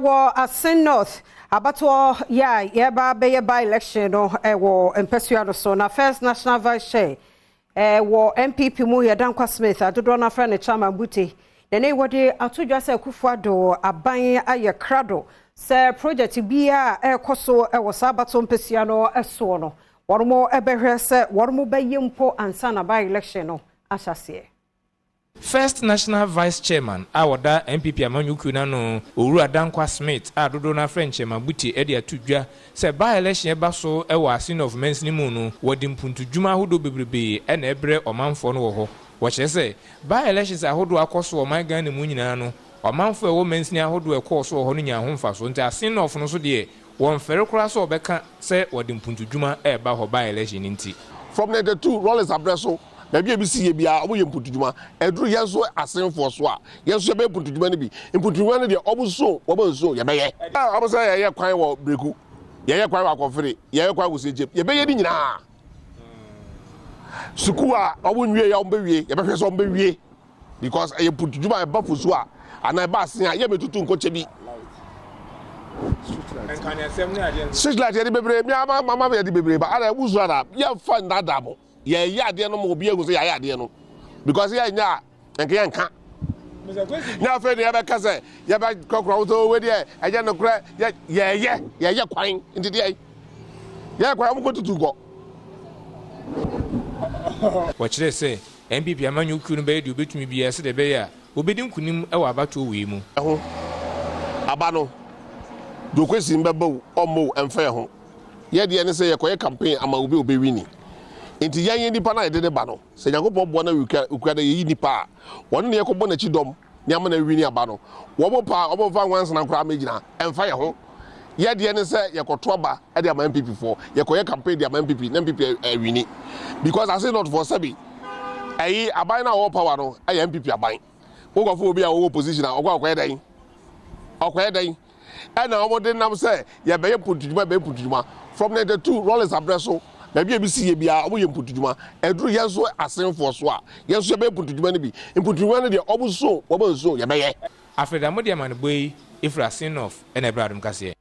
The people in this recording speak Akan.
Wo Assin North abato ya yeba be by election no wo empesua so na first national vice chair wo MPP mu Yedankwa Smith adodo na fra ne chama buti ne wode atodwa se Kufuado aban aye krado se project bia ekoso wo sabato empesua no eso no wormo ebehwe se wormo bayempo ansa na by election no ahyase. First National Vice Chairman awoda MPP amanyuku na no Owuru Adankwa Smith adodo na French mabuti edi atudwa se by election eba so e wa Assin of Men's nimu no wodi mpuntu dwuma hodo bebrebe e na ebre omanfo no wo ho wo kire se by elections ahodo akoso o man gan mu nyina no omanfo e wo Men's ni ahodo e koso ho no nya ho mfa so nti Assin of no so de won fere kura so obeka se wodi mpuntu dwuma e ba ho by election nti from the two rollers abreso na bia bi si ye bia obo ye mputuduma eduru yenso asenfo so a yenso be mputuduma ne bi mputuduma ne de obuso obanso ye beye obuso ye kwan wo breku ye kwan wa kofere ye kwan wo seje ye beye di nyina suku a obo nwie ya ombe wie ye be hwe so ombe wie because ye mputuduma e ba fuso a ana ba asen a ye metutu nkoche bi street light ye di bebre mi mama ye di bebre ba ara wuzu ara ye fa ndadabo ye ade no mo bi egu so ye ade no because ye nya enke ye nka nya fe de ye be kase ye be kokro to we de eje no kra ye kwan ndi de ye kwan mo ko tutu go wo kire se MPP amanyuku no be de obetumi bi ese de be ya obedi nkunim e wa abato we mu ho aba no do kwesi mbeba omo emfa ho ye de ne se ye koye campaign ama obi obewini inti yan nipa na yede ba no se Yakobon bo na ukura da yi nipa won ne yakobon na chi dom ne ama na wini aba no wo bo pa obo fa wansa na nkura magina emfa ye ho ye de ne se yakoto aba e de ama MPP for ye koye campaign de ama MPP na MPP wini because I say not for sabi ayi aban na wo power no ayi MPP aban wo go for obi a wo position a okwa dan and na omo de nam se ye be putuduma from the two rollers abreso na bia bi si ye bia obo ye mputuduma eduru yenso asenfo so a yenso be mputuduma ne bi mputuduma ne de obuso obanso ye be ye Afrida modiamane boy ifra Assin North and Adom Kasee.